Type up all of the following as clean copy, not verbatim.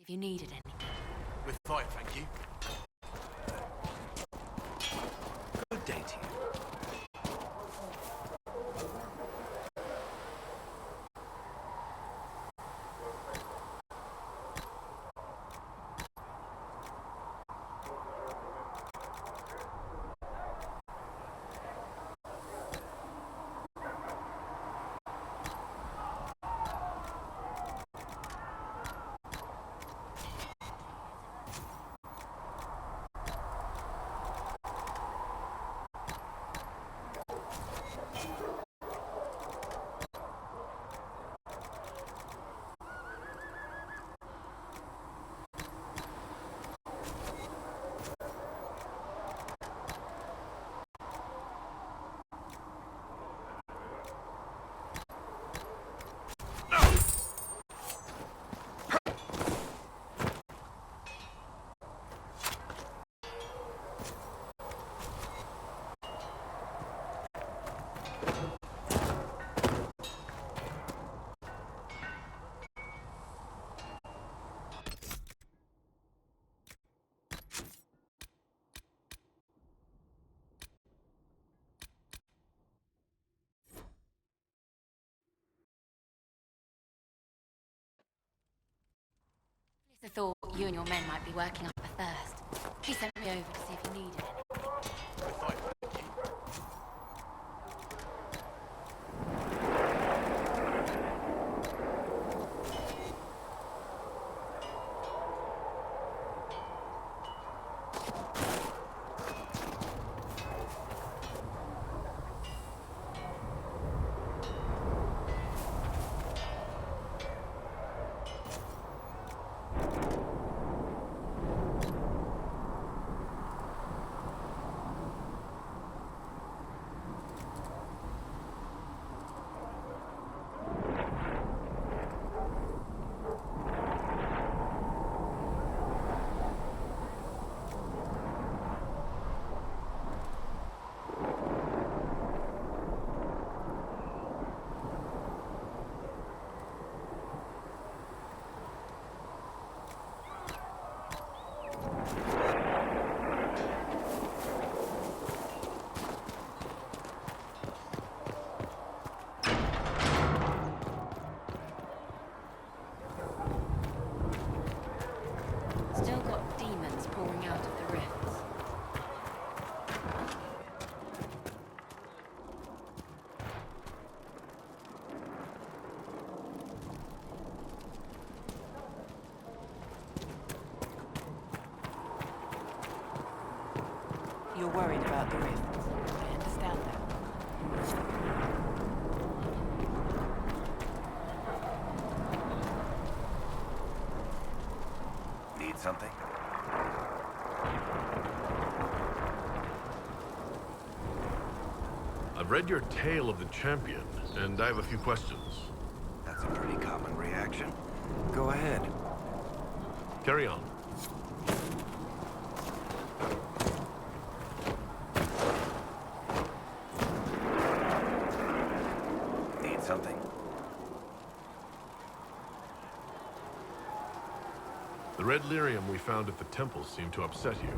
if you needed anything. We're fine, thank you. Good day to you. I thought you and your men might be working up a thirst. He sent me over to see if you needed anything. We're fine, thank you. Still got demons pouring out of the rifts. You're worried about the rifts. I understand that. Need something? I've read your Tale of the Champion, and I have a few questions. That's a pretty common reaction. Go ahead. Carry on. Need something? The red lyrium we found at the temple seemed to upset you.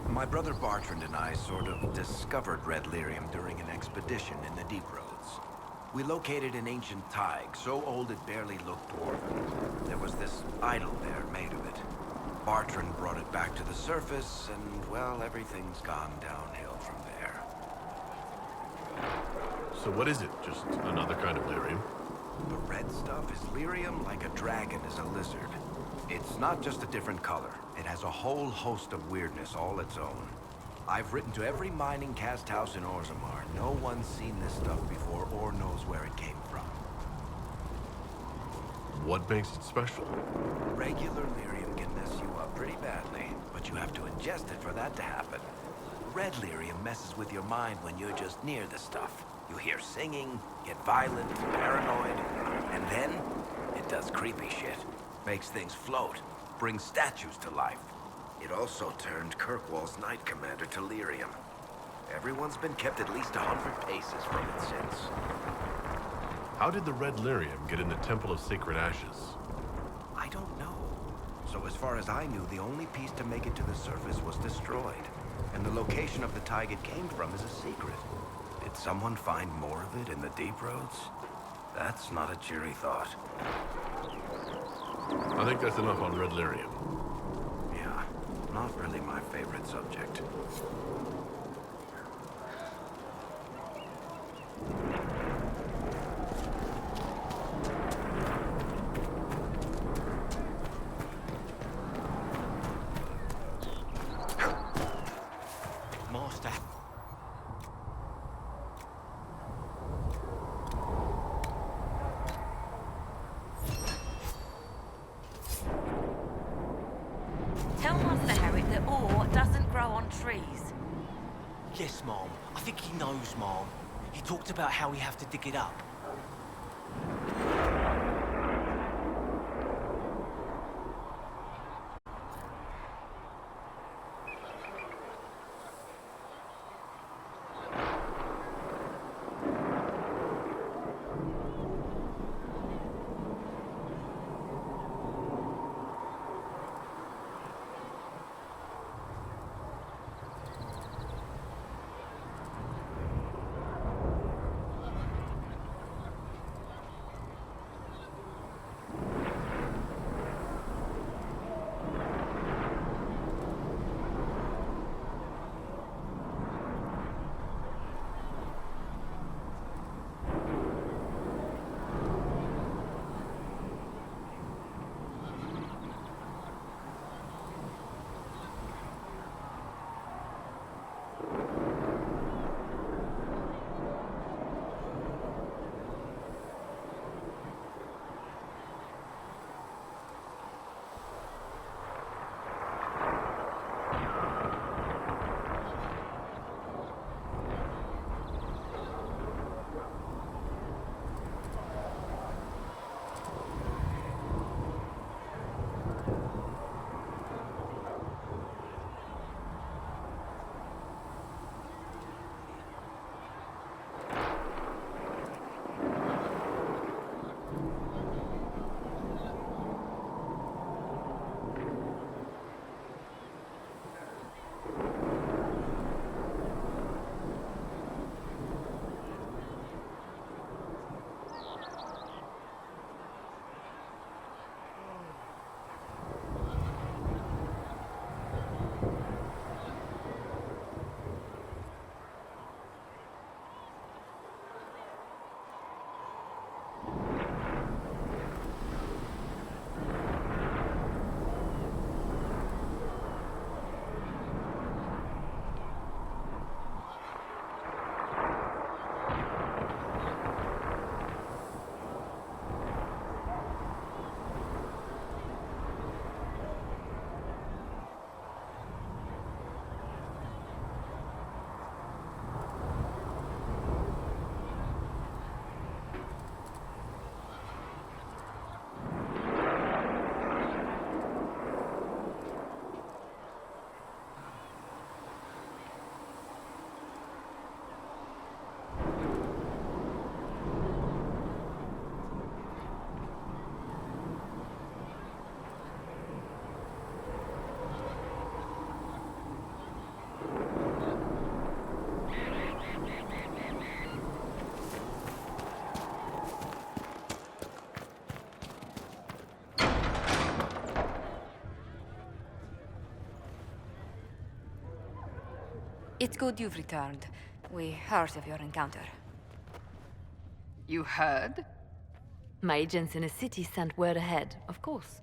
My brother Bartrand and I sort of discovered red lyrium during an expedition in the Deep Roads. We located an ancient Tig, so old it barely looked dwarven. There was this idol there made of it. Bartrand brought it back to the surface, and, well, everything's gone downhill from there. So what is it? Just another kind of lyrium? The red stuff is lyrium like a dragon is a lizard. It's not just a different color. It has a whole host of weirdness all its own. I've written to every mining cast house in Orzammar. No one's seen this stuff before or knows where it came from. What makes it special? Regular lyrium can mess you up pretty badly, but you have to ingest it for that to happen. Red lyrium messes with your mind when you're just near the stuff. You hear singing, get violent, paranoid, and then it does creepy shit. Makes things float, brings statues to life. It also turned Kirkwall's Knight Commander to lyrium. Everyone's been kept at least 100 paces from it since. How did the red lyrium get in the Temple of Sacred Ashes? I don't know. So as far as I knew, the only piece to make it to the surface was destroyed. And the location of the tide it came from is a secret. Did someone find more of it in the deep roads? That's not a cheery thought. I think that's enough on Red Lyrium. Yeah, not really my favorite subject. Master. Tell Master Herrick that ore doesn't grow on trees. Yes, Mom. I think he knows, Mom. He talked about how we have to dig it up. It's good you've returned. We heard of your encounter. You heard? My agents in the city sent word ahead, of course.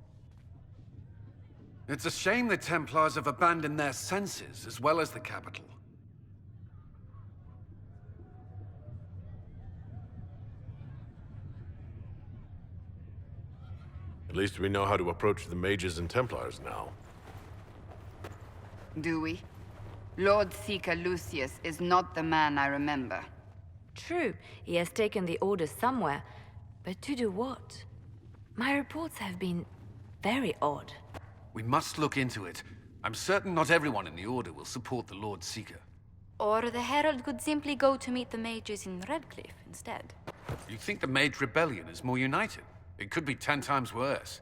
It's a shame the Templars have abandoned their senses, as well as the capital. At least we know how to approach the mages and Templars now. Do we? Lord Seeker Lucius is not the man I remember. True, he has taken the orders somewhere, but to do what? My reports have been very odd. We must look into it. I'm certain not everyone in the Order will support the Lord Seeker. Or the Herald could simply go to meet the mages in Redcliffe instead. You think the Mage Rebellion is more united? It could be 10 times worse.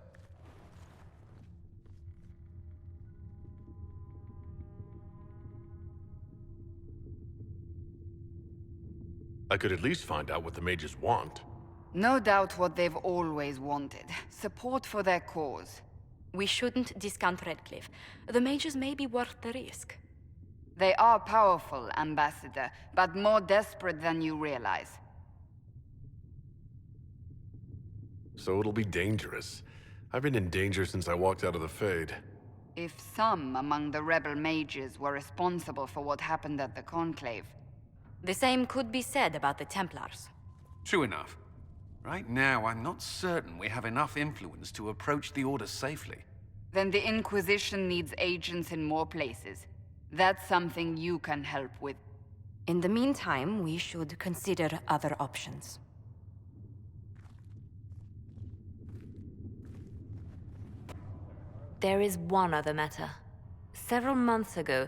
I could at least find out what the mages want. No doubt what they've always wanted. Support for their cause. We shouldn't discount Redcliffe. The mages may be worth the risk. They are powerful, Ambassador, but more desperate than you realize. So it'll be dangerous. I've been in danger since I walked out of the Fade. If some among the rebel mages were responsible for what happened at the Conclave... The same could be said about the Templars. True enough. Right now, I'm not certain we have enough influence to approach the Order safely. Then the Inquisition needs agents in more places. That's something you can help with. In the meantime, we should consider other options. There is one other matter. Several months ago,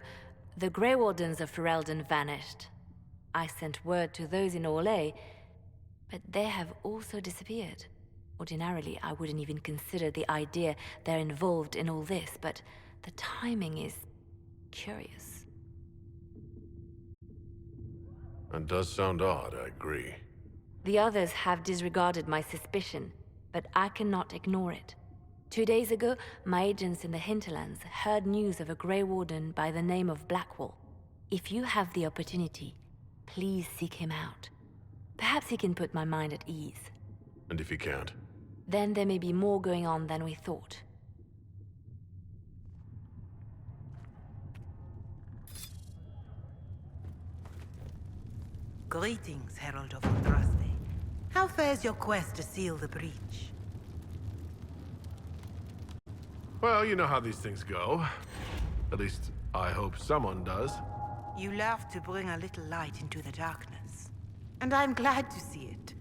the Grey Wardens of Ferelden vanished. I sent word to those in Orlais, but they have also disappeared. Ordinarily, I wouldn't even consider the idea they're involved in all this, but the timing is curious. That does sound odd, I agree. The others have disregarded my suspicion, but I cannot ignore it. 2 days ago, my agents in the hinterlands heard news of a Grey Warden by the name of Blackwall. If you have the opportunity, please seek him out. Perhaps he can put my mind at ease. And if he can't? Then there may be more going on than we thought. Greetings, Herald of Andraste. How fares your quest to seal the breach? Well, you know how these things go. At least, I hope someone does. You laugh to bring a little light into the darkness. And I'm glad to see it.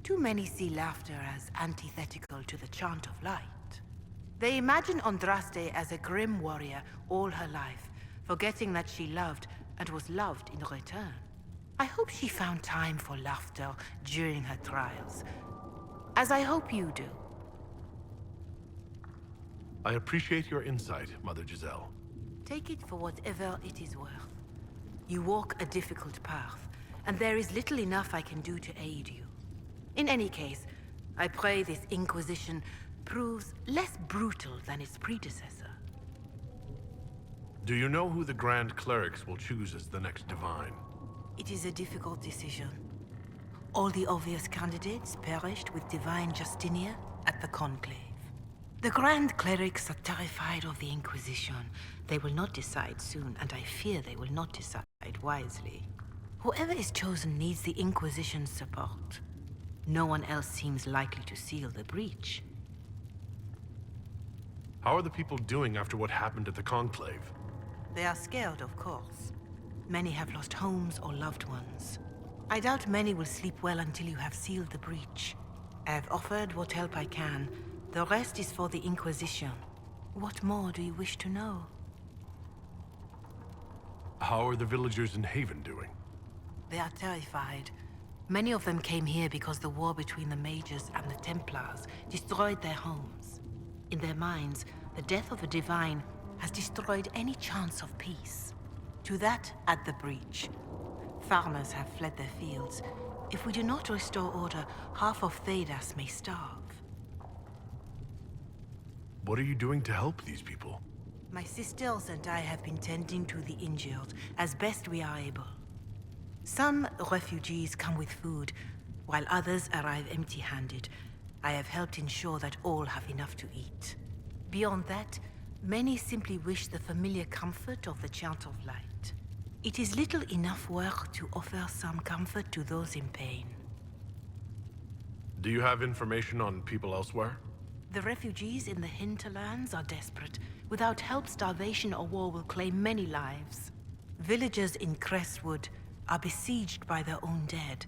Too many see laughter as antithetical to the chant of light. They imagine Andraste as a grim warrior all her life, forgetting that she loved and was loved in return. I hope she found time for laughter during her trials, as I hope you do. I appreciate your insight, Mother Giselle. Take it for whatever it is worth. You walk a difficult path, and there is little enough I can do to aid you. In any case, I pray this Inquisition proves less brutal than its predecessor. Do you know who the Grand Clerics will choose as the next Divine? It is a difficult decision. All the obvious candidates perished with Divine Justinia at the Conclave. The Grand Clerics are terrified of the Inquisition. They will not decide soon, and I fear they will not decide wisely. Whoever is chosen needs the Inquisition's support. No one else seems likely to seal the breach. How are the people doing after what happened at the Conclave? They are scared, of course. Many have lost homes or loved ones. I doubt many will sleep well until you have sealed the breach. I have offered what help I can. The rest is for the Inquisition. What more do you wish to know? How are the villagers in Haven doing? They are terrified. Many of them came here because the war between the Mages and the Templars destroyed their homes. In their minds, the death of a Divine has destroyed any chance of peace. To that, add the breach. Farmers have fled their fields. If we do not restore order, half of Thedas may starve. What are you doing to help these people? My sisters and I have been tending to the injured as best we are able. Some refugees come with food, while others arrive empty-handed. I have helped ensure that all have enough to eat. Beyond that, many simply wish the familiar comfort of the Chant of Light. It is little enough work to offer some comfort to those in pain. Do you have information on people elsewhere? The refugees in the hinterlands are desperate. Without help, starvation or war will claim many lives. Villagers in Crestwood are besieged by their own dead.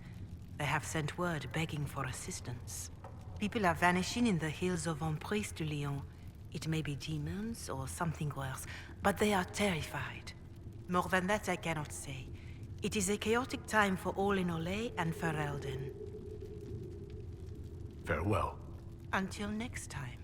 They have sent word begging for assistance. People are vanishing in the hills of Emprise de Lyon. It may be demons or something worse, but they are terrified. More than that I cannot say. It is a chaotic time for all in Orlais and Ferelden. Farewell. Until next time.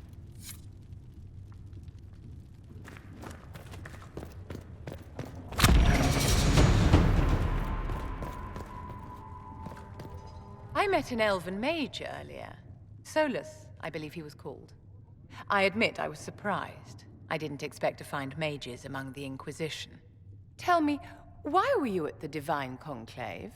met an elven mage earlier. Solus, I believe he was called. I admit I was surprised. I didn't expect to find mages among the Inquisition. Tell me, why were you at the Divine Conclave?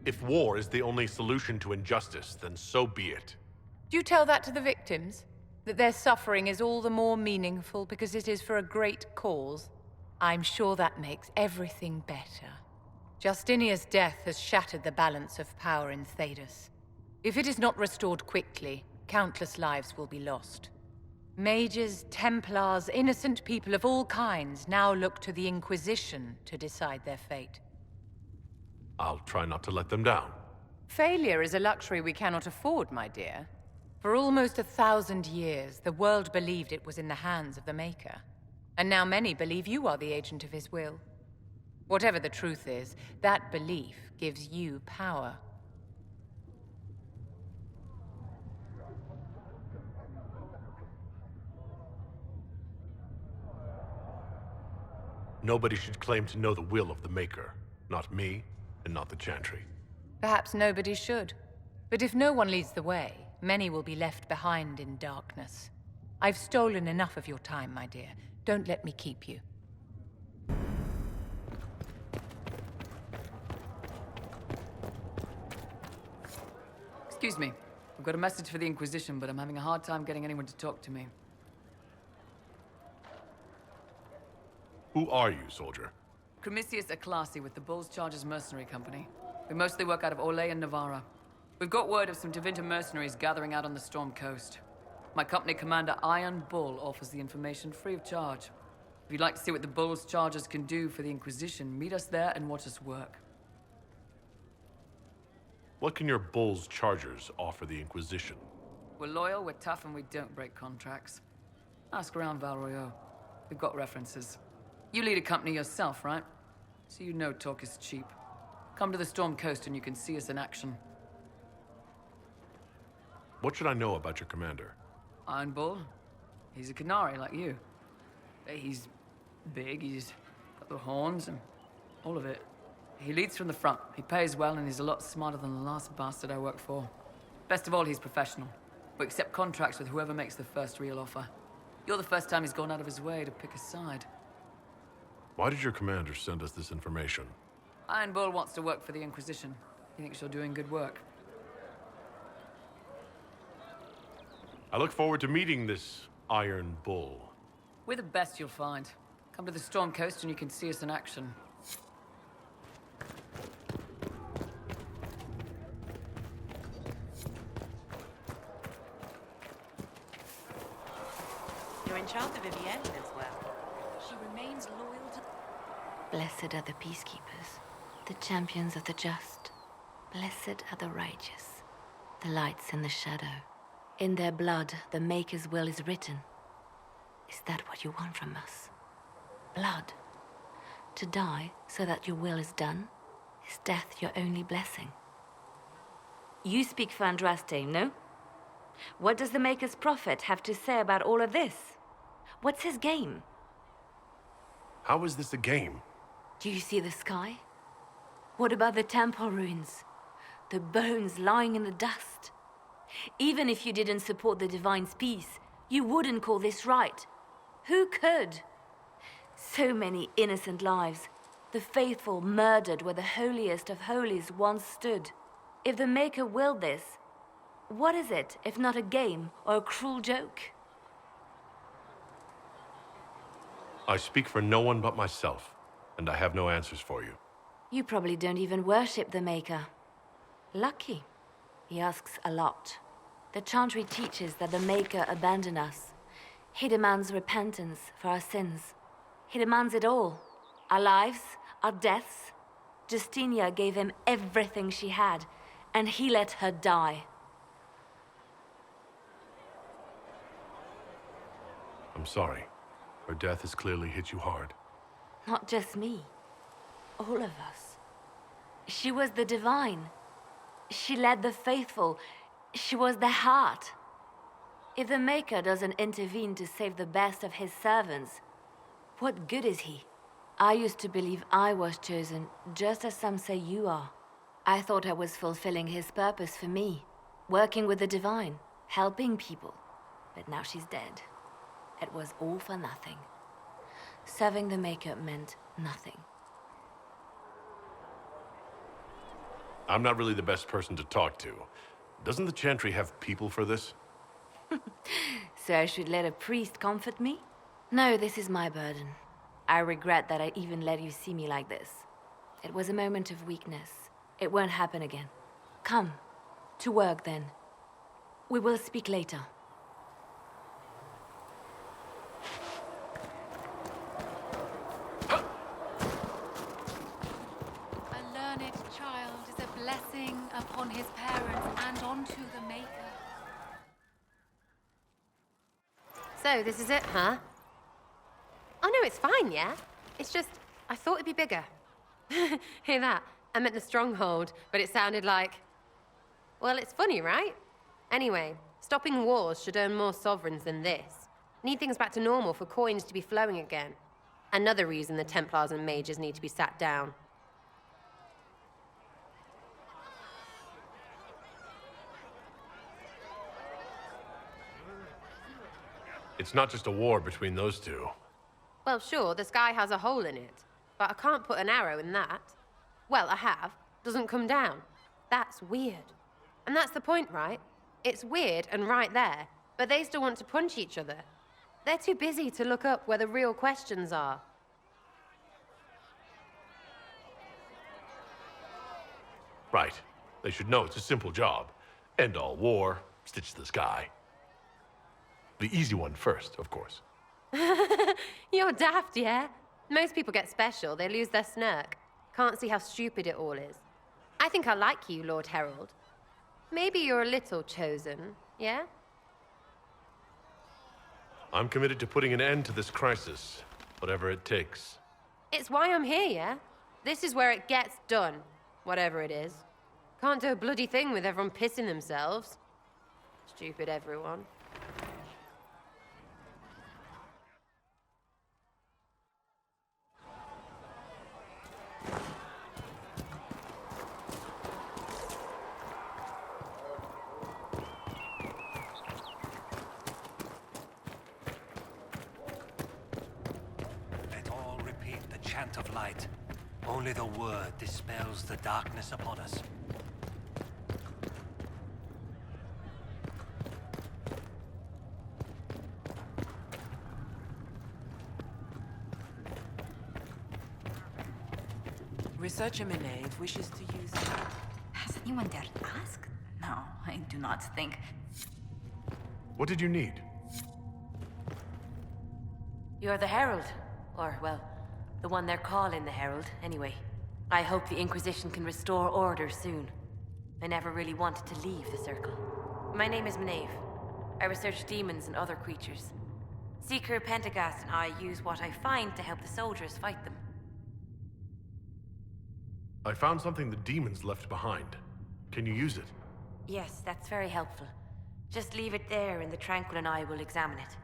If war is the only solution to injustice, then so be it. Do you tell that to the victims? That their suffering is all the more meaningful because it is for a great cause? I'm sure that makes everything better. Justinia's death has shattered the balance of power in Thedas. If it is not restored quickly, countless lives will be lost. Mages, Templars, innocent people of all kinds now look to the Inquisition to decide their fate. I'll try not to let them down. Failure is a luxury we cannot afford, my dear. For almost 1,000 years, the world believed it was in the hands of the Maker. And now many believe you are the agent of his will. Whatever the truth is, that belief gives you power. Nobody should claim to know the will of the Maker. Not me, and not the Chantry. Perhaps nobody should. But if no one leads the way, many will be left behind in darkness. I've stolen enough of your time, my dear. Don't let me keep you. Excuse me. I've got a message for the Inquisition, but I'm having a hard time getting anyone to talk to me. Who are you, soldier? Cremisius Aclasi with the Bulls Chargers Mercenary Company. We mostly work out of Orlais and Navarra. We've got word of some Tevinter mercenaries gathering out on the Storm Coast. My company commander, Iron Bull, offers the information free of charge. If you'd like to see what the Bulls Chargers can do for the Inquisition, meet us there and watch us work. What can your Bulls Chargers offer the Inquisition? We're loyal, we're tough, and we don't break contracts. Ask around Val Royeaux. We've got references. You lead a company yourself, right? So you know talk is cheap. Come to the Storm Coast and you can see us in action. What should I know about your commander? Iron Bull? He's a Canary like you. He's big, he's got the horns and all of it. He leads from the front. He pays well and he's a lot smarter than the last bastard I worked for. Best of all, he's professional. We accept contracts with whoever makes the first real offer. You're the first time he's gone out of his way to pick a side. Why did your commander send us this information? Iron Bull wants to work for the Inquisition. He thinks you're doing good work. I look forward to meeting this Iron Bull. We're the best you'll find. Come to the Storm Coast and you can see us in action. You're in charge of Vivienne as well. She remains loyal to... Blessed are the peacekeepers, the champions of the just. Blessed are the righteous, the lights in the shadow. In their blood, the Maker's will is written. Is that what you want from us? Blood? To die so that your will is done? Is death your only blessing? You speak for Andraste, no? What does the Maker's prophet have to say about all of this? What's his game? How is this a game? Do you see the sky? What about the temple ruins? The bones lying in the dust? Even if you didn't support the Divine's peace, you wouldn't call this right. Who could? So many innocent lives. The faithful murdered where the holiest of holies once stood. If the Maker willed this, what is it if not a game or a cruel joke? I speak for no one but myself, and I have no answers for you. You probably don't even worship the Maker. Lucky. He asks a lot. The Chantry teaches that the Maker abandoned us. He demands repentance for our sins. He demands it all. Our lives, our deaths. Justinia gave him everything she had, and he let her die. I'm sorry. Her death has clearly hit you hard. Not just me. all of us. She was the divine. She led the faithful. She was the heart. If the Maker doesn't intervene to save the best of his servants, what good is he? I used to believe I was chosen, just as some say you are. I thought I was fulfilling his purpose for me, working with the divine, helping people. But now she's dead. It was all for nothing. Serving the Maker meant nothing. I'm not really the best person to talk to. Doesn't the Chantry have people for this? So I should let a priest comfort me? No, this is my burden. I regret that I even let you see me like this. It was a moment of weakness. It won't happen again. Come, to work then. We will speak later. A learned child is a blessing upon his parents and onto the Maker. So, this is it, huh? Oh no, it's fine, yeah? It's just, I thought it'd be bigger. Hear that? I meant the stronghold, but it sounded like... Well, it's funny, right? Anyway, stopping wars should earn more sovereigns than this. Need things back to normal for coins to be flowing again. Another reason the Templars and mages need to be sat down. It's not just a war between those two. Well, sure, the sky has a hole in it, but I can't put an arrow in that. Well, I have. Doesn't come down. That's weird. And that's the point, right? It's weird and right there, but they still want to punch each other. They're too busy to look up where the real questions are. Right. They should know it's a simple job. End all war, stitch the sky. The easy one first, of course. You're daft, yeah? Most people get special, they lose their smirk. Can't see how stupid it all is. I think I like you, Lord Herald. Maybe you're a little chosen, yeah? I'm committed to putting an end to this crisis, whatever it takes. It's why I'm here, yeah? This is where it gets done, whatever it is. Can't do a bloody thing with everyone pissing themselves. Stupid everyone. Let all repeat the chant of light. Only the word dispels the darkness upon us. Researcher Menave wishes to use... Has anyone dared ask? No, I do not think. What did you need? You're the Herald. Or, well, the one they're calling the Herald, anyway. I hope the Inquisition can restore order soon. I never really wanted to leave the Circle. My name is Menave. I research demons and other creatures. Seeker, Pentagast, and I use what I find to help the soldiers fight them. I found something the demons left behind. Can you use it? Yes, that's very helpful. Just leave it there and the Tranquil and I will examine it.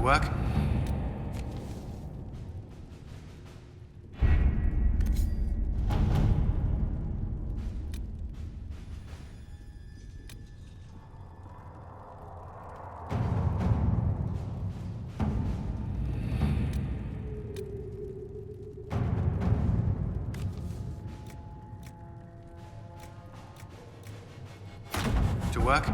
work? To work?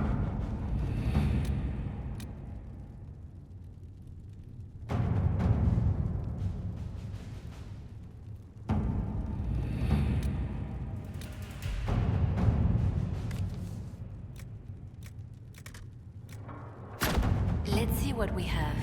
Let's see what we have.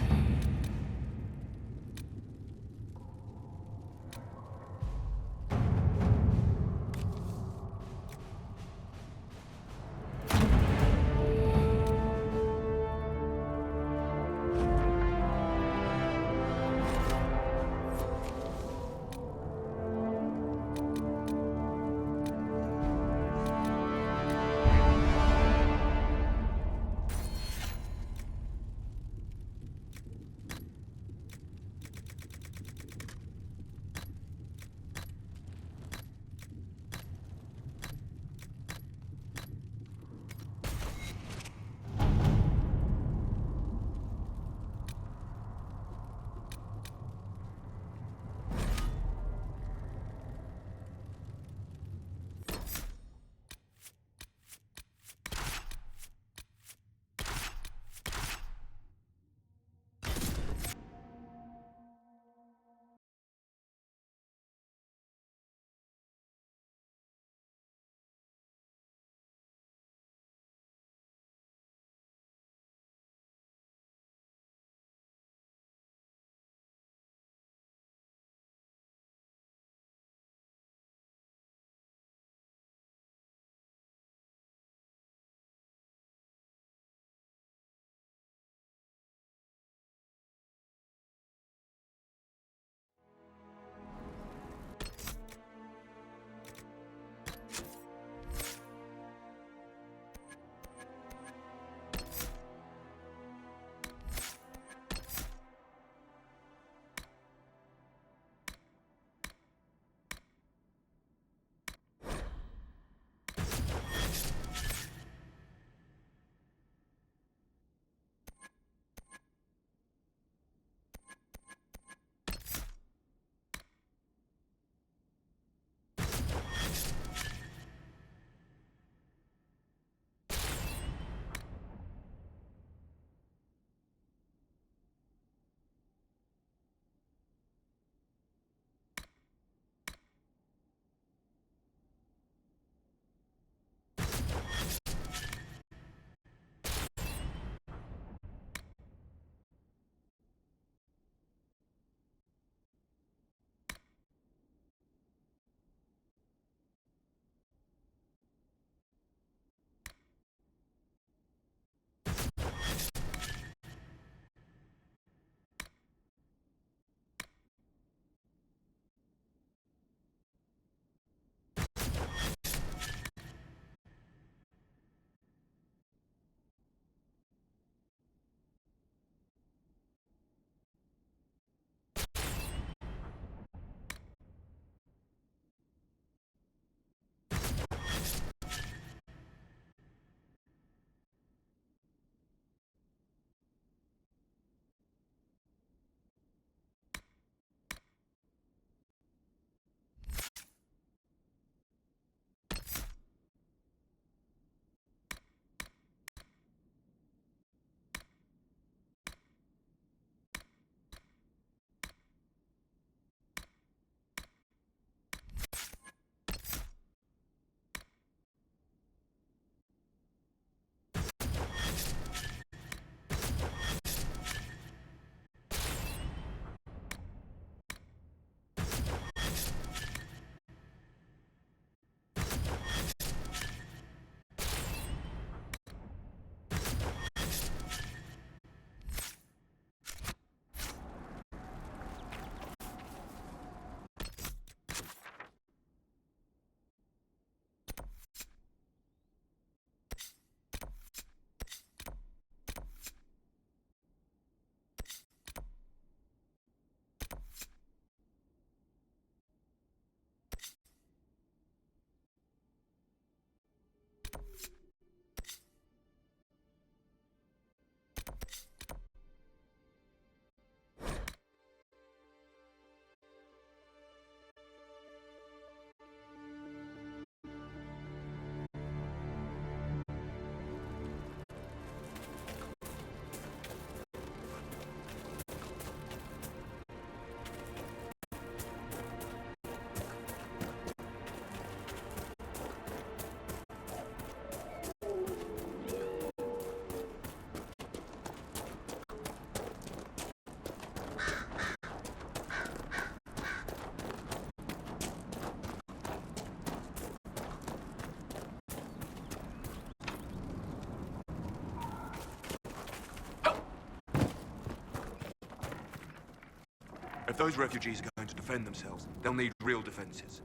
If those refugees are going to defend themselves, they'll need real defenses.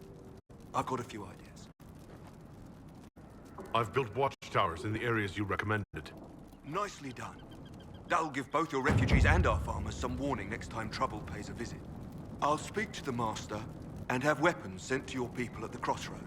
I've got a few ideas. I've built watchtowers in the areas you recommended. Nicely done. That'll give both your refugees and our farmers some warning next time trouble pays a visit. I'll speak to the Master and have weapons sent to your people at the crossroads.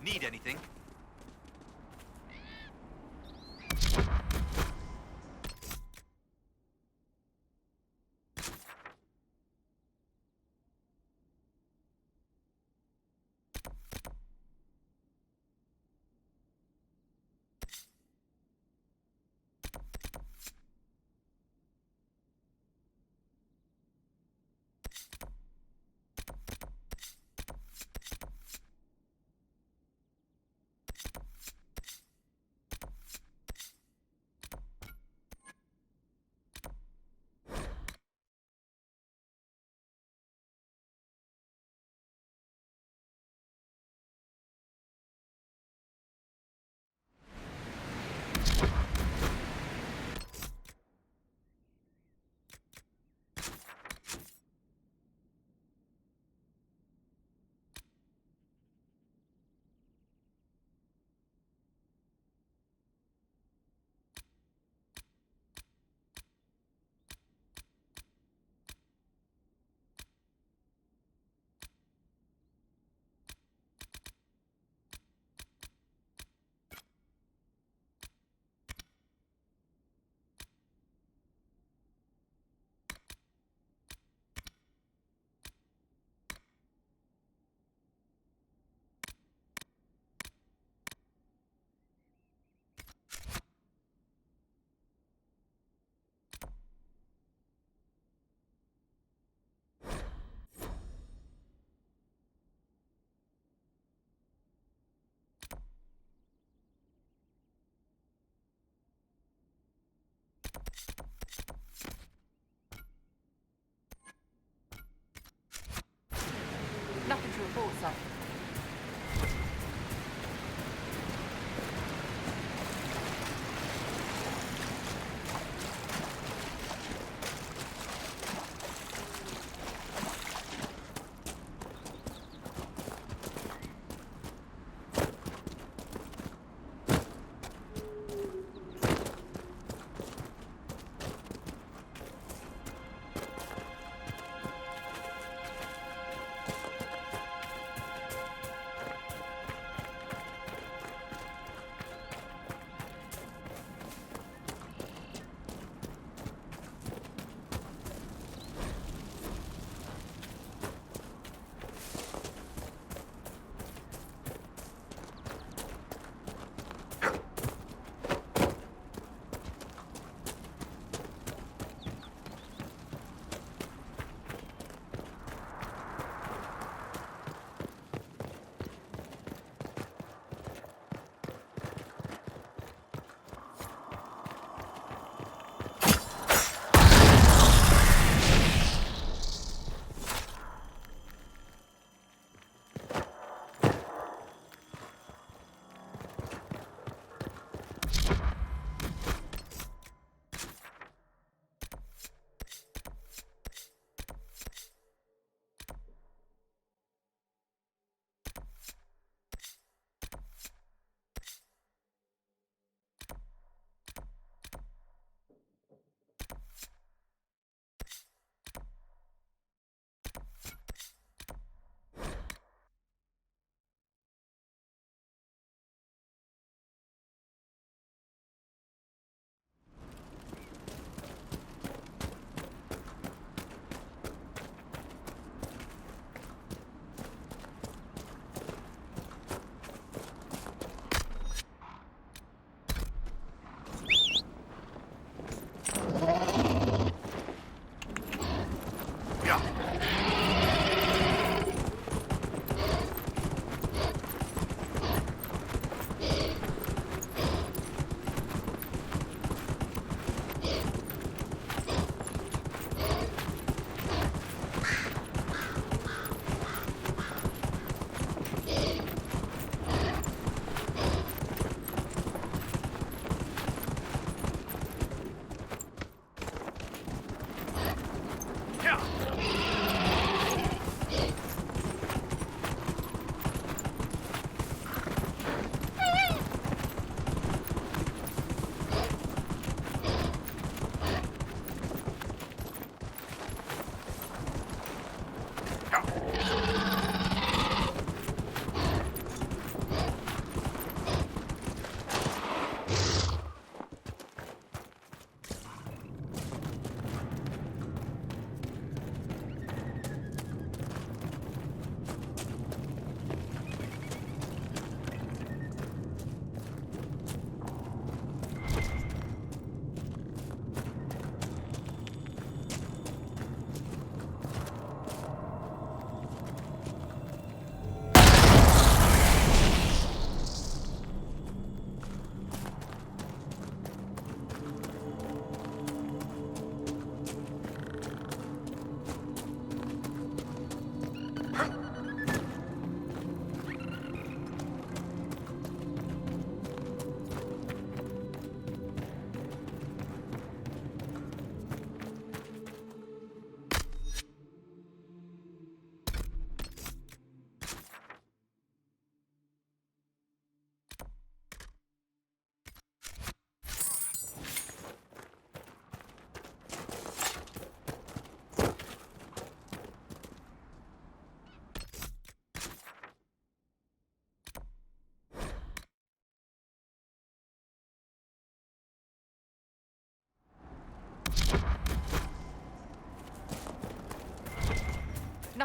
Need anything?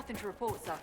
Nothing to report, sir.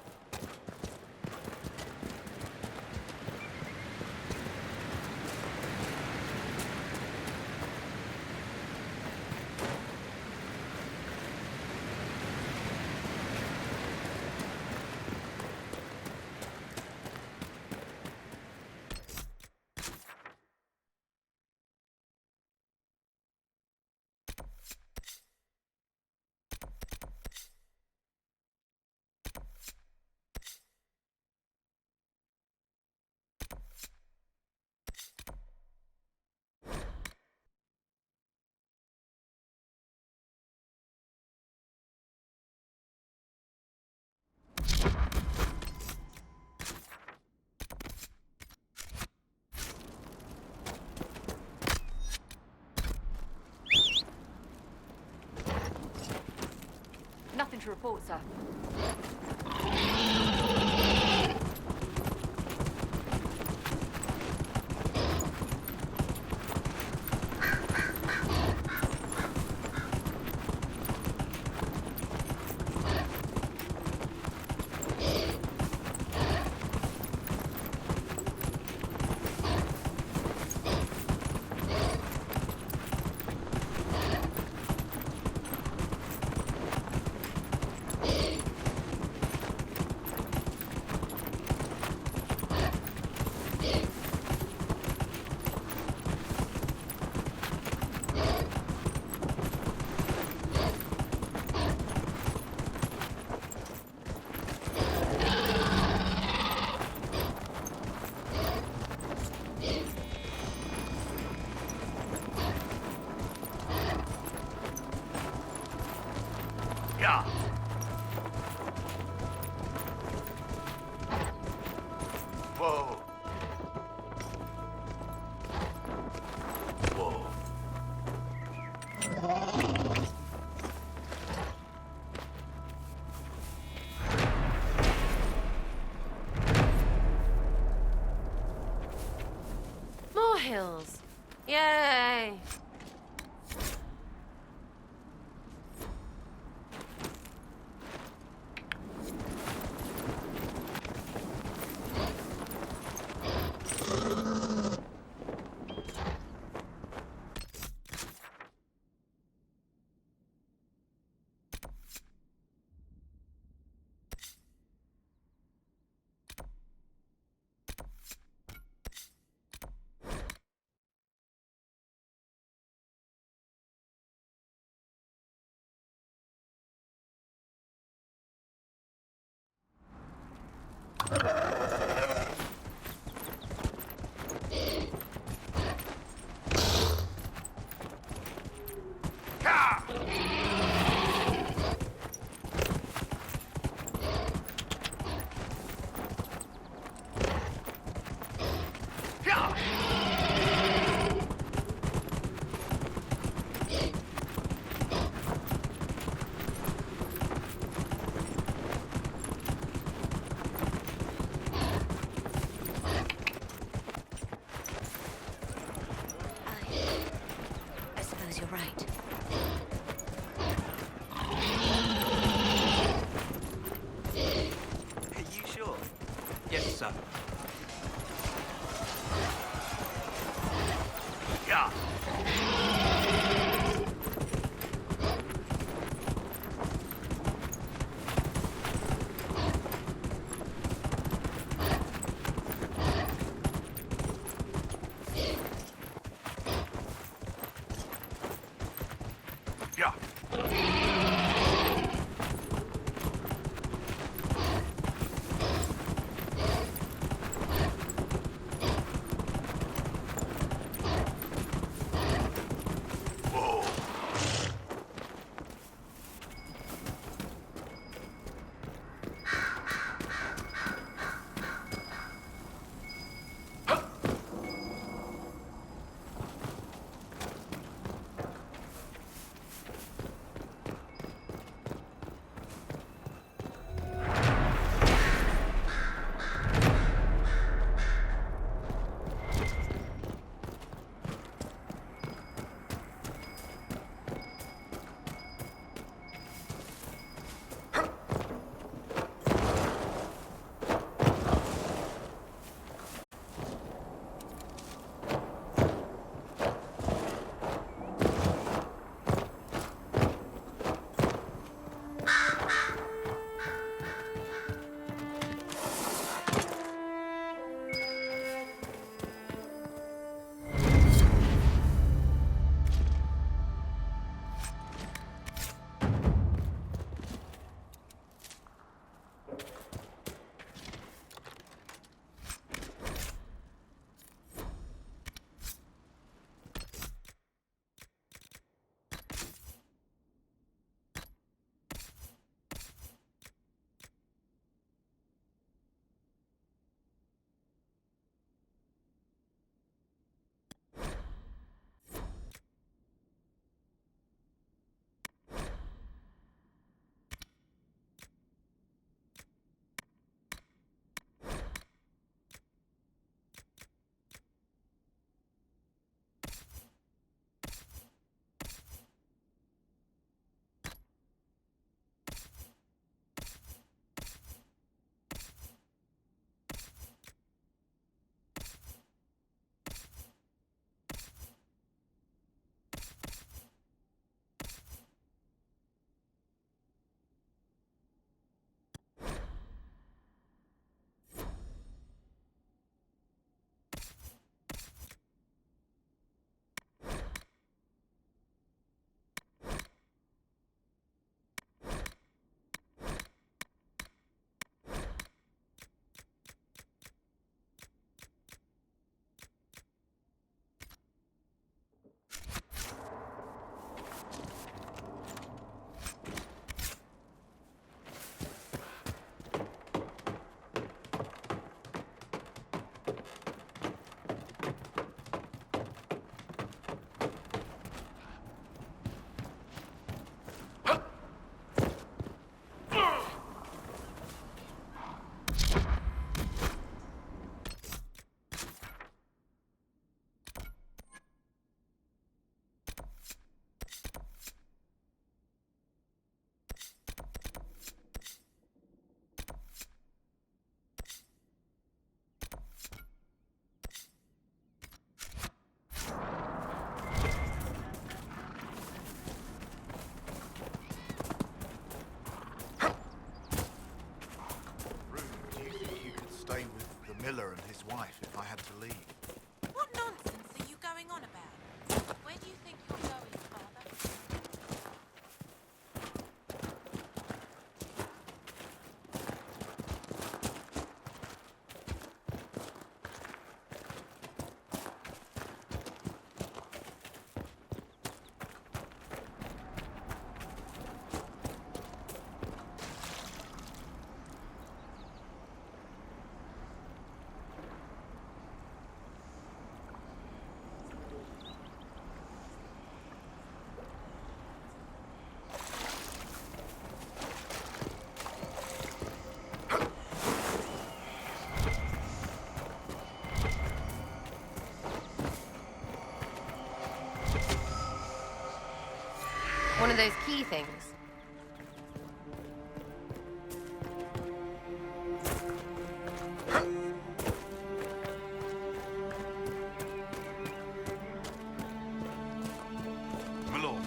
Nothing to report, sir. Yeah. Whoa. Whoa. More hills. Yay! had to leave. What nonsense are you going on about? Where do you think you're going, Father? One of those key things. My lord.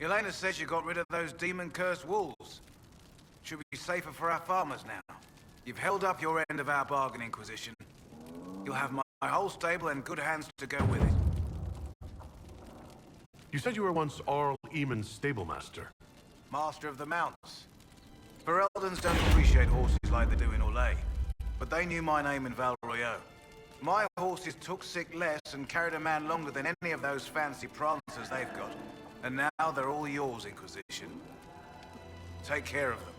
Elena says you got rid of those demon-cursed wolves. Should be safer for our farmers now. You've held up your end of our bargain, Inquisition. You'll have my whole stable and good hands to go with it. You said you were once Arl Eamon's stablemaster. Master of the mounts. Fereldans don't appreciate horses like they do in Orlais, but they knew my name in Val Royeaux. My horses took sick less and carried a man longer than any of those fancy prancers they've got. And now they're all yours, Inquisition. Take care of them.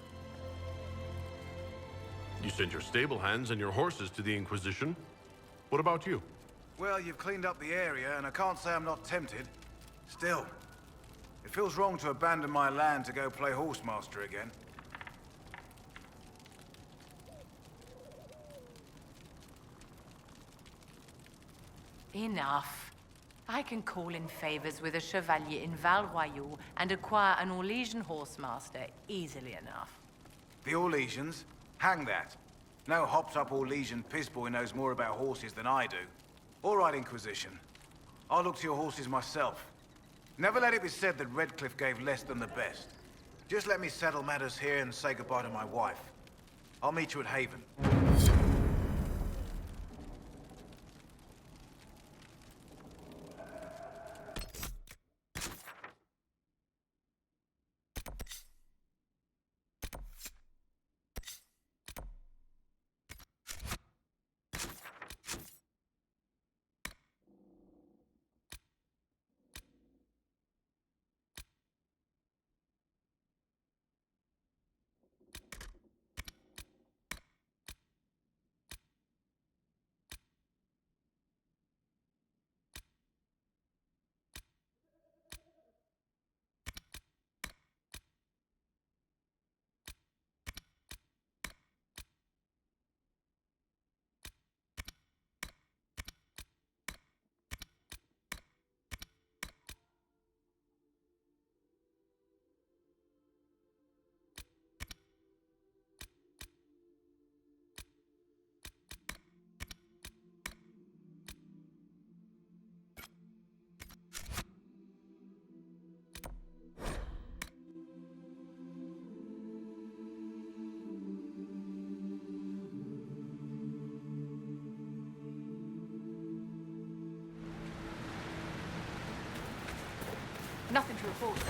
You sent your stable hands and your horses to the Inquisition. What about you? Well, you've cleaned up the area, and I can't say I'm not tempted. Still, it feels wrong to abandon my land to go play horsemaster again. Enough. I can call in favors with a chevalier in Val Royeaux and acquire an Orlesian horsemaster easily enough. The Orlesians? Hang that. No hopped-up Orlesian pissboy knows more about horses than I do. All right, Inquisition. I'll look to your horses myself. Never let it be said that Redcliffe gave less than the best. Just let me settle matters here and say goodbye to my wife. I'll meet you at Haven. Nothing to report, sir.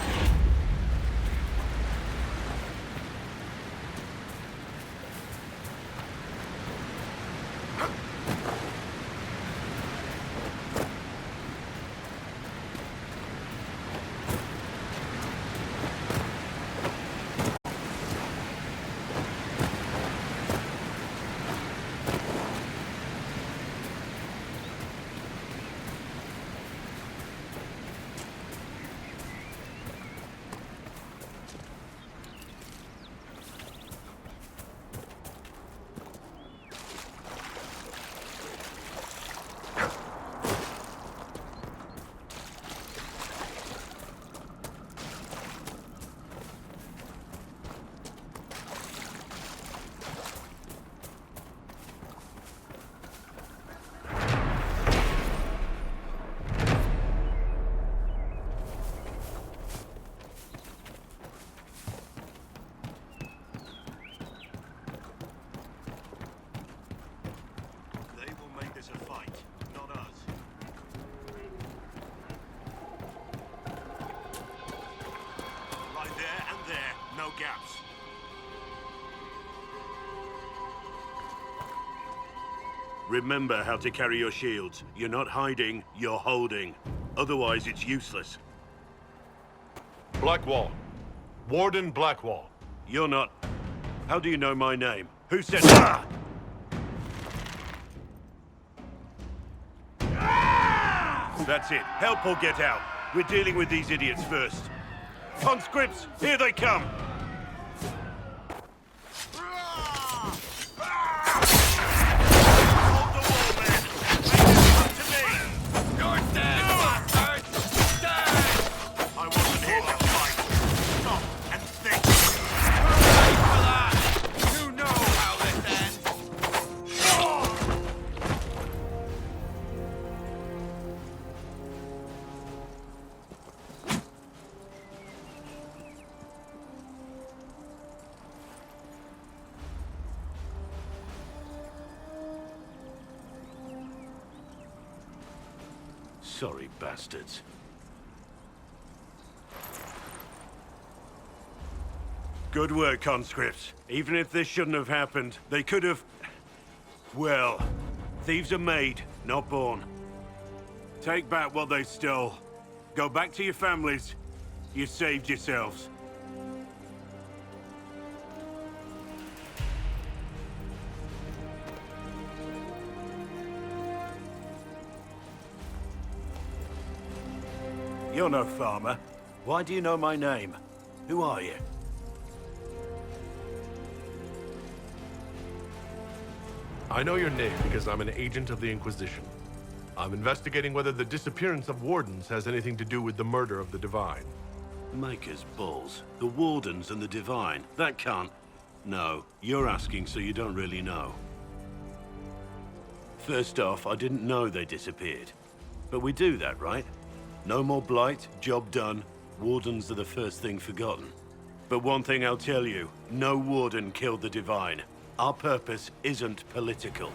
Gaps. Remember how to carry your shields. You're not hiding, you're holding. Otherwise, it's useless. Blackwall. Warden Blackwall. You're not. How do you know my name? Who said that? That's it. Help or get out. We're dealing with these idiots first. Conscripts, here they come! Sorry, bastards. Good work, conscripts. Even if this shouldn't have happened, they could have... Well, thieves are made, not born. Take back what they stole. Go back to your families. You saved yourselves. You're no farmer. Why do you know my name? Who are you? I know your name because I'm an agent of the Inquisition. I'm investigating whether the disappearance of Wardens has anything to do with the murder of the Divine. Maker's balls. The Wardens and the Divine. That can't... No, you're asking so you don't really know. First off, I didn't know they disappeared. But we do that, right? No more blight, job done. Wardens are the first thing forgotten. But one thing I'll tell you, no Warden killed the Divine. Our purpose isn't political.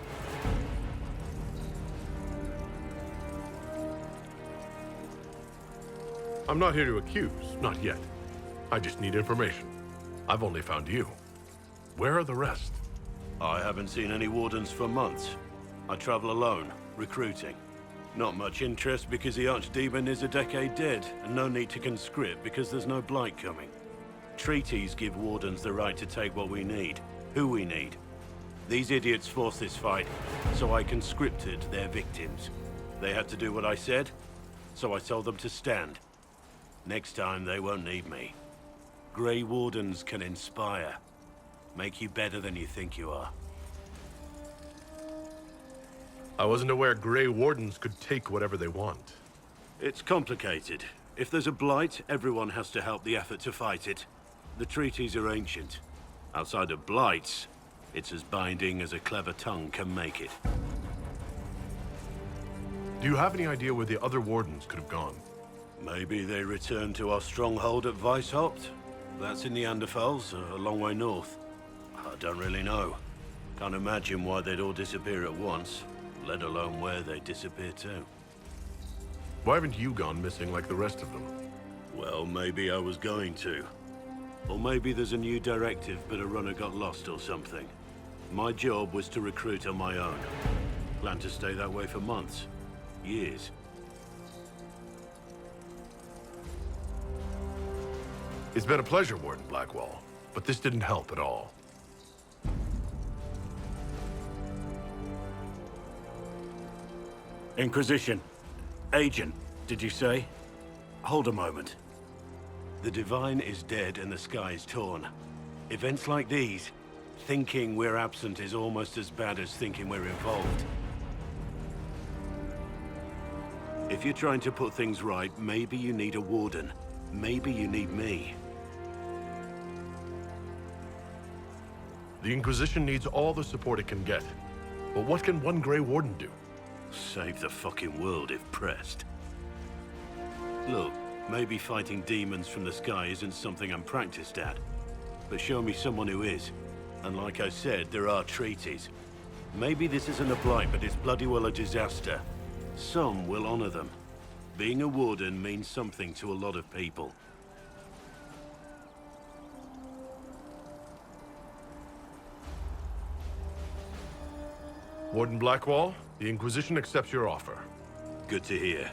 I'm not here to accuse, not yet. I just need information. I've only found you. Where are the rest? I haven't seen any Wardens for months. I travel alone, recruiting. Not much interest because the Archdemon is a decade dead, and no need to conscript because there's no blight coming. Treaties give Wardens the right to take what we need, who we need. These idiots forced this fight, so I conscripted their victims. They had to do what I said, so I told them to stand. Next time, they won't need me. Grey Wardens can inspire. Make you better than you think you are. I wasn't aware Grey Wardens could take whatever they want. It's complicated. If there's a blight, everyone has to help the effort to fight it. The treaties are ancient. Outside of blights, it's as binding as a clever tongue can make it. Do you have any idea where the other Wardens could have gone? Maybe they returned to our stronghold at Weishaupt. That's in the Anderfels, a long way north. I don't really know. Can't imagine why they'd all disappear at once, let alone where they'd disappear to. Why haven't you gone missing like the rest of them? Well, maybe I was going to. Or maybe there's a new directive, but a runner got lost or something. My job was to recruit on my own. Plan to stay that way for months. Years. It's been a pleasure, Warden Blackwall, but this didn't help at all. Inquisition. Agent, did you say? Hold a moment. The Divine is dead and the sky is torn. Events like these, thinking we're absent is almost as bad as thinking we're involved. If you're trying to put things right, maybe you need a Warden. Maybe you need me. The Inquisition needs all the support it can get. But what can one Grey Warden do? Save the fucking world if pressed. Look, maybe fighting demons from the sky isn't something I'm practiced at. But show me someone who is. And like I said, there are treaties. Maybe this isn't a blight, but it's bloody well a disaster. Some will honor them. Being a Warden means something to a lot of people. Warden Blackwall, the Inquisition accepts your offer. Good to hear.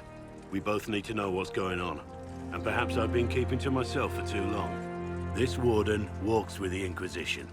We both need to know what's going on. And perhaps I've been keeping to myself for too long. This Warden walks with the Inquisition.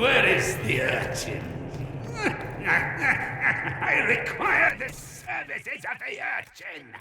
Where is the urchin? I require the services of the urchin!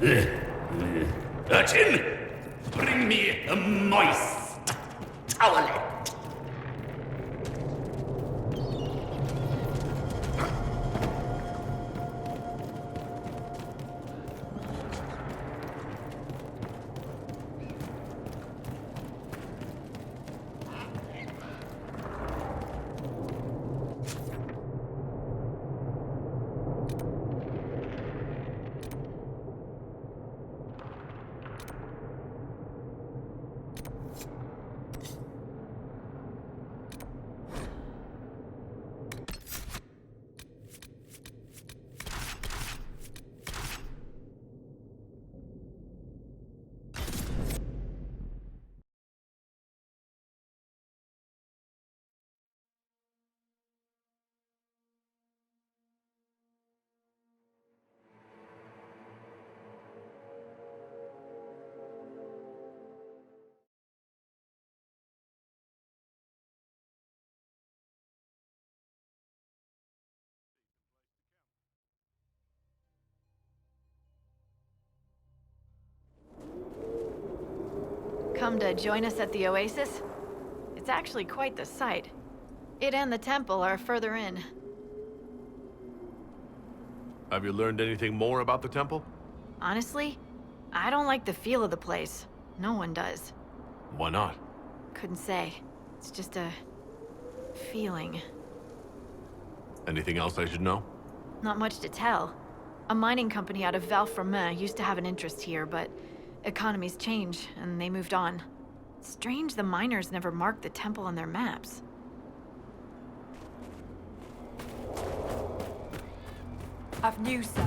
Urchin, bring me a moist towelette. Come to join us at the Oasis? It's actually quite the sight. It and the temple are further in. Have you learned anything more about the temple? Honestly, I don't like the feel of the place. No one does. Why not? Couldn't say. It's just a feeling. Anything else I should know? Not much to tell. A mining company out of Valfremin used to have an interest here, but economies change, and they moved on. Strange the miners never marked the temple on their maps. I've news, sir.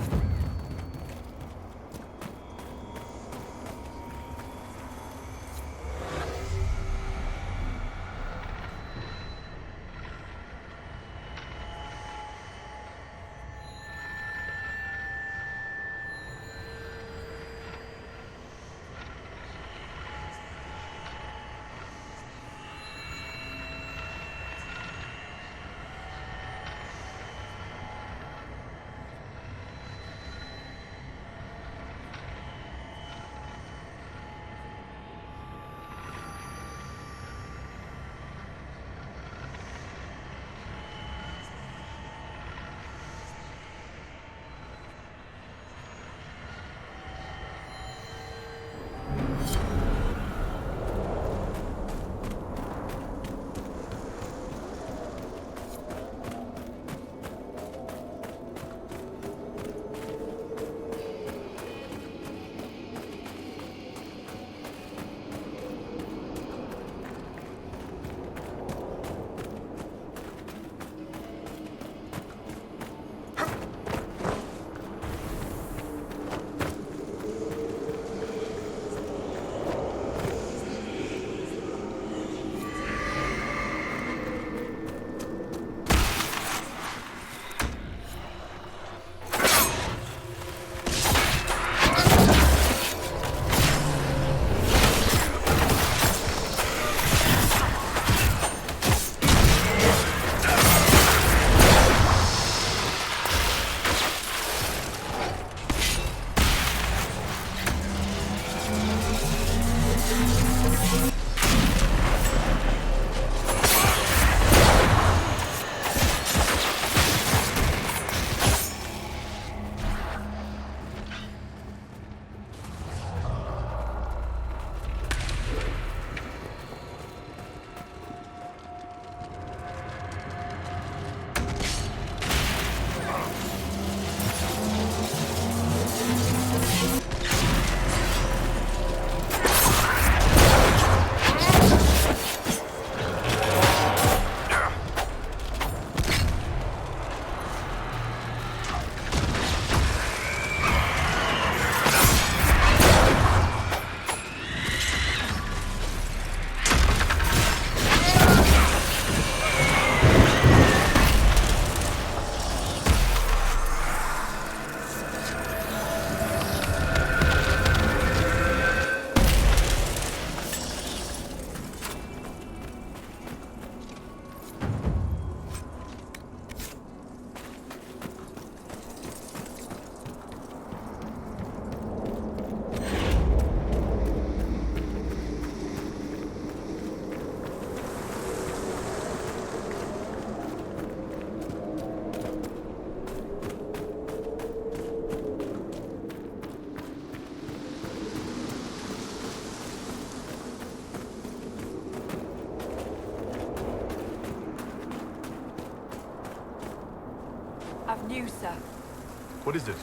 What is it?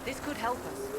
This could help us.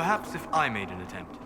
Perhaps if I made an attempt.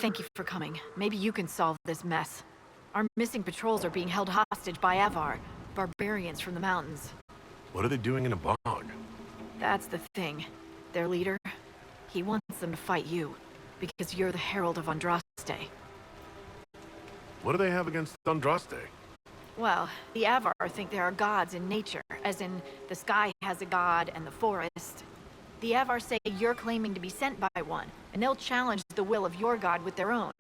Thank you for coming. Maybe you can solve this mess. Our missing patrols are being held hostage by Avar, barbarians from the mountains. What are they doing in a bog? That's the thing. Their leader, he wants them to fight you, because you're the Herald of Andraste. What do they have against Andraste? Well, the Avar think there are gods in nature, as in the sky has a god and the forest. The Avar say you're claiming to be sent by one, and they'll challenge the will of your god with their own.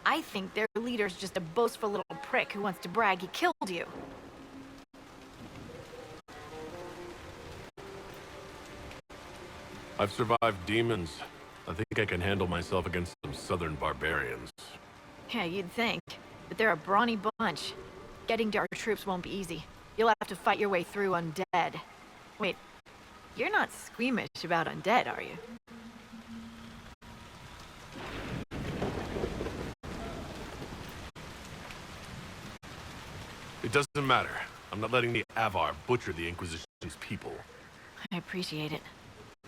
I think their leader's just a boastful little prick who wants to brag he killed you. I've survived demons. I think I can handle myself against some southern barbarians. Yeah, you'd think. But they're a brawny bunch. Getting to our troops won't be easy. You'll have to fight your way through undead. Wait, you're not squeamish about undead, are you? It doesn't matter. I'm not letting the Avar butcher the Inquisition's people. I appreciate it.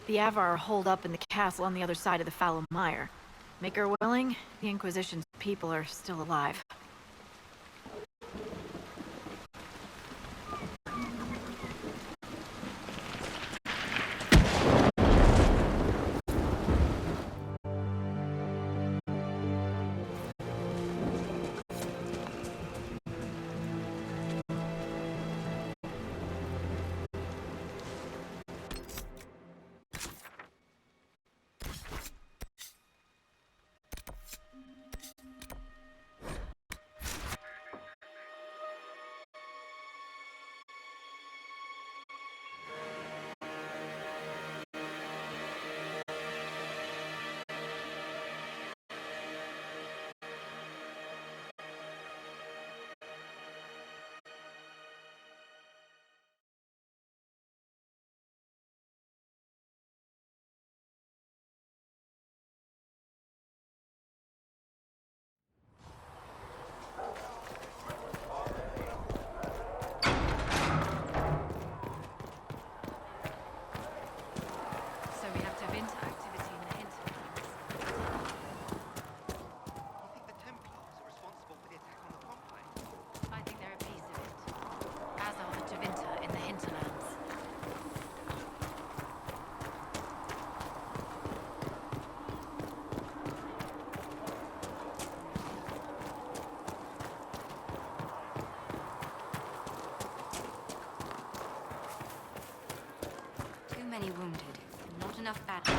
The Avar are holed up in the castle on the other side of the Fallow Mire. Make her willing, the Inquisition's people are still alive. Many wounded, not enough battle.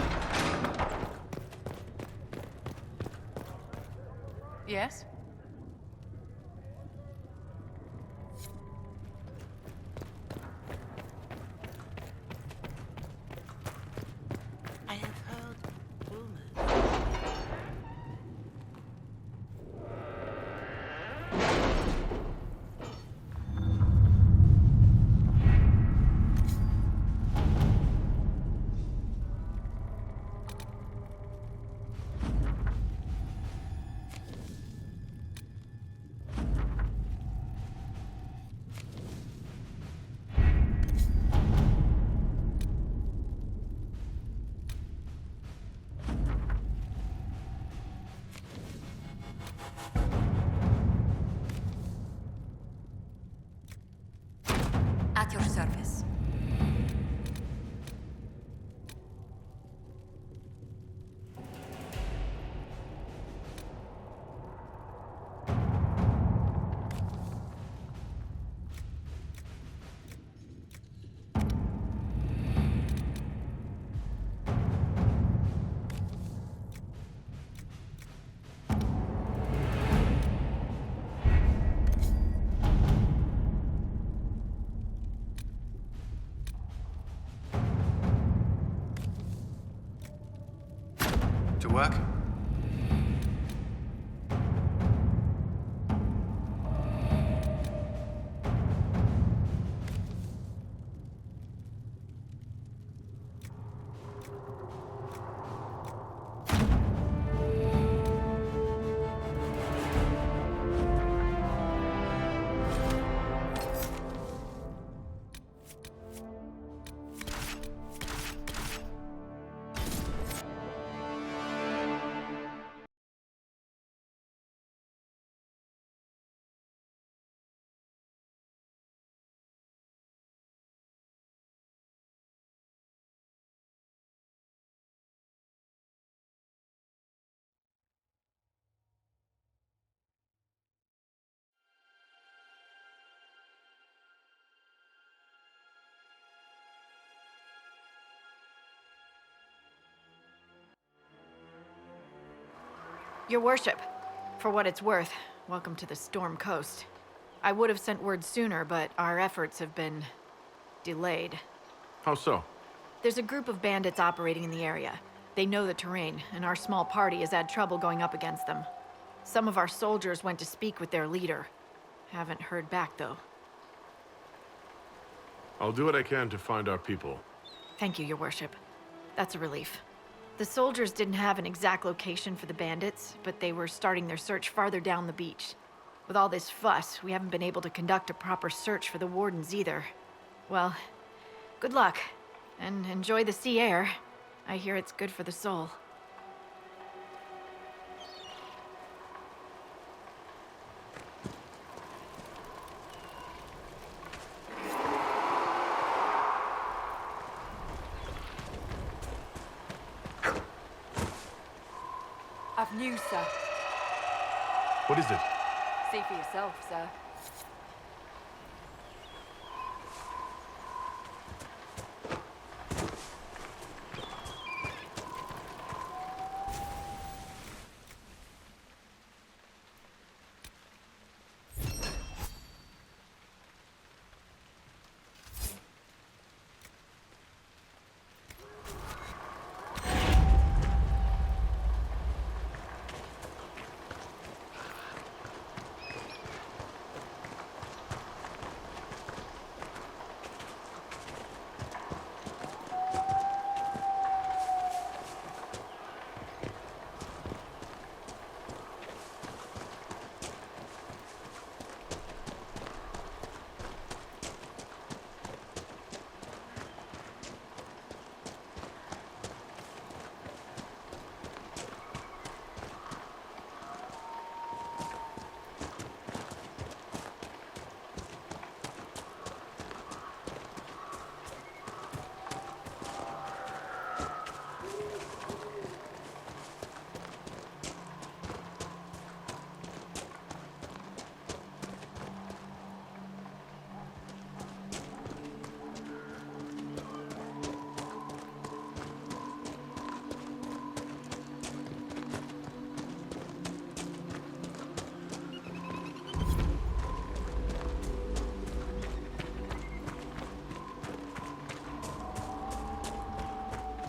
Yes? I have heard rumors. At your service. To work? Your worship, for what it's worth, welcome to the Storm Coast. I would have sent word sooner, but our efforts have been delayed. How so? There's a group of bandits operating in the area. They know the terrain, and our small party has had trouble going up against them. Some of our soldiers went to speak with their leader. Haven't heard back, though. I'll do what I can to find our people. Thank you, Your Worship. That's a relief. The soldiers didn't have an exact location for the bandits, but they were starting their search farther down the beach. With all this fuss, we haven't been able to conduct a proper search for the wardens either. Well, good luck, and enjoy the sea air. I hear it's good for the soul. I've news, sir. What is it? See for yourself, sir.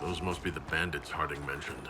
Those must be the bandits Harding mentioned.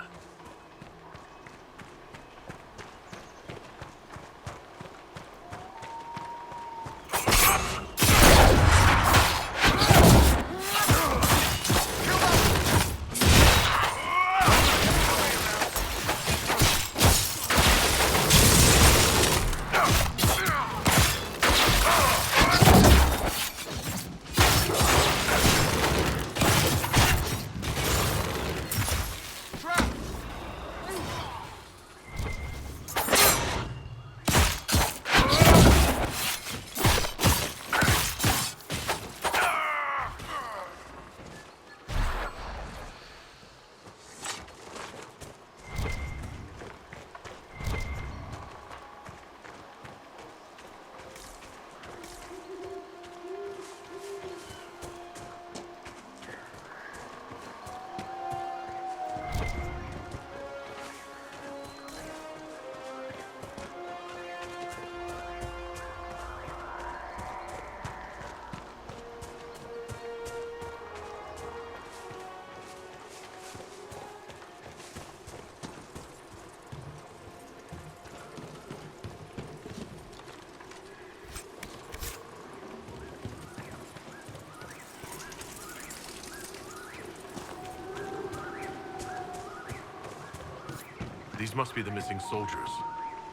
These must be the missing soldiers.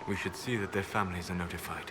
We should see that their families are notified.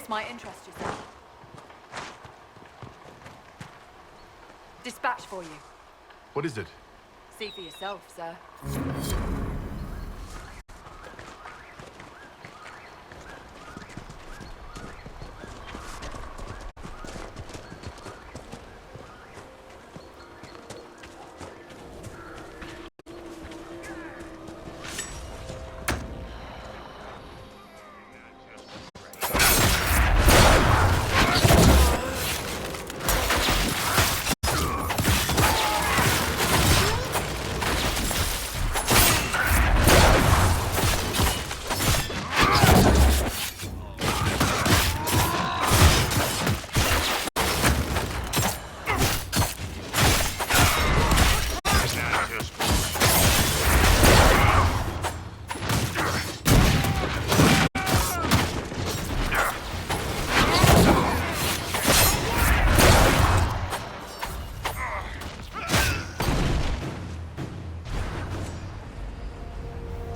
This might interest you, sir. Dispatch for you. What is it? See for yourself, sir.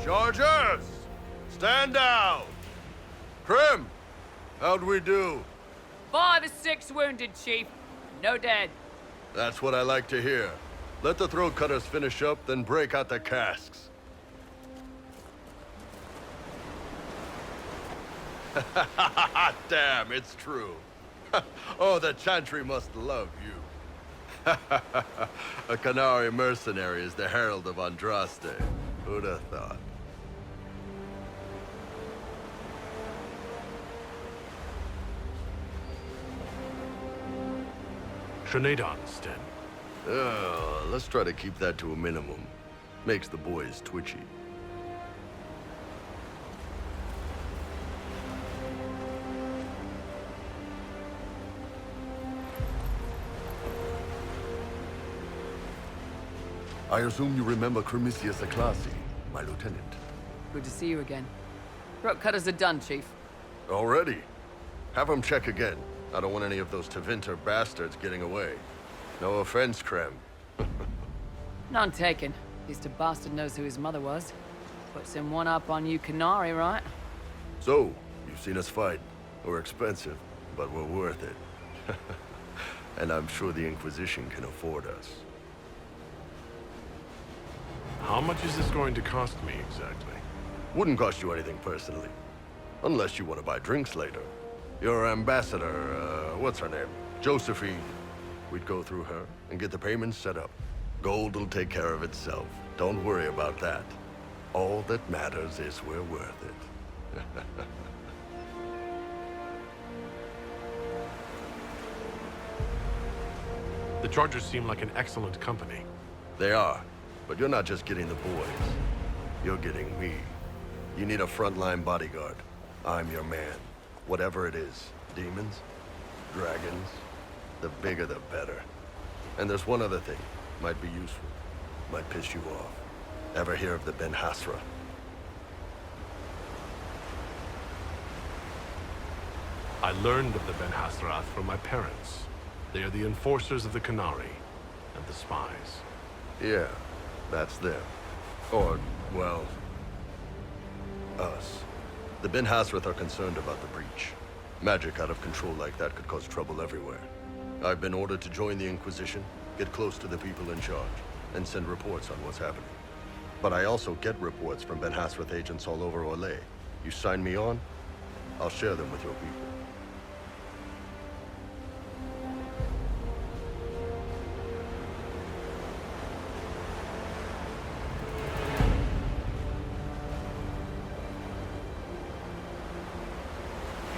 Chargers! Stand down! Krim! How'd we do? 5 or 6 wounded, Chief. No dead. That's what I like to hear. Let the throat cutters finish up, then break out the casks. Damn, it's true. Oh, the Chantry must love you. A Canary mercenary is the herald of Andraste. Who'd have thought? Shanadan, Sten. Let's try to keep that to a minimum. Makes the boys twitchy. I assume you remember Cremisius Aclasi, my lieutenant. Good to see you again. Throat cutters are done, Chief. Already? Have him check again. I don't want any of those Tevinter bastards getting away. No offense, Krem. None taken. At least a bastard knows who his mother was. Puts him one up on you Canary, right? So, you've seen us fight. We're expensive, but we're worth it. And I'm sure the Inquisition can afford us. How much is this going to cost me, exactly? Wouldn't cost you anything personally. Unless you want to buy drinks later. Your ambassador, what's her name? Josephine. We'd go through her and get the payments set up. Gold will take care of itself. Don't worry about that. All that matters is we're worth it. The Chargers seem like an excellent company. They are. But you're not just getting the boys. You're getting me. You need a frontline bodyguard. I'm your man. Whatever it is. Demons? Dragons? The bigger the better. And there's one other thing. Might be useful. Might piss you off. Ever hear of the Ben Hasra? I learned of the Ben Hasrath from my parents. They are the enforcers of the Canary and the spies. Yeah, that's them. Or, well, us. The Ben Hasrath are concerned about the breach. Magic out of control like that could cause trouble everywhere. I've been ordered to join the Inquisition, get close to the people in charge, and send reports on what's happening. But I also get reports from Ben Hasrath agents all over Orlais. You sign me on, I'll share them with your people.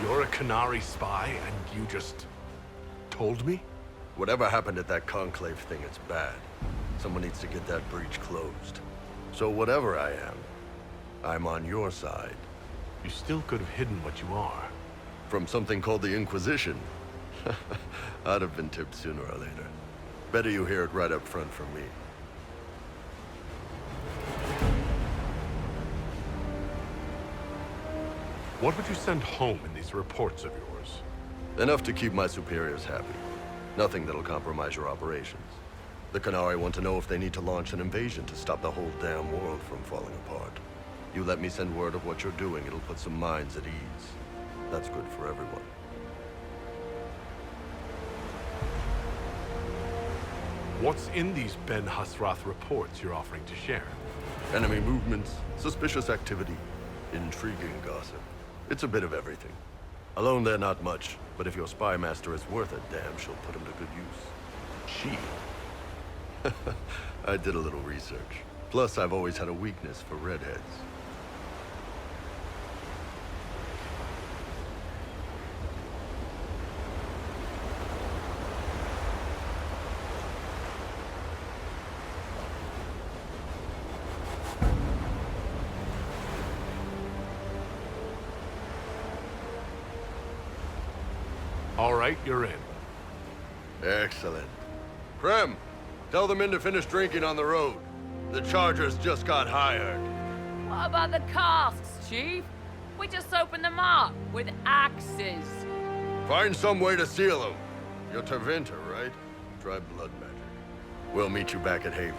You're a Canary spy, and you just told me? Whatever happened at that conclave thing, it's bad. Someone needs to get that breach closed. So whatever I am, I'm on your side. You still could have hidden what you are. From something called the Inquisition. I'd have been tipped sooner or later. Better you hear it right up front from me. What would you send home in these reports of yours? Enough to keep my superiors happy. Nothing that'll compromise your operations. The Canary want to know if they need to launch an invasion to stop the whole damn world from falling apart. You let me send word of what you're doing, it'll put some minds at ease. That's good for everyone. What's in these Ben Hasrath reports you're offering to share? Enemy movements, suspicious activity, intriguing gossip. It's a bit of everything. Alone they're not much, but if your spy master is worth a damn, she'll put him to good use. She? I did a little research. Plus, I've always had a weakness for redheads. All right, you're in. Excellent. Krem, tell the men to finish drinking on the road. The Chargers just got hired. What about the casks, Chief? We just opened them up with axes. Find some way to seal them. You're Tervinter, right? Try blood magic. We'll meet you back at Haven.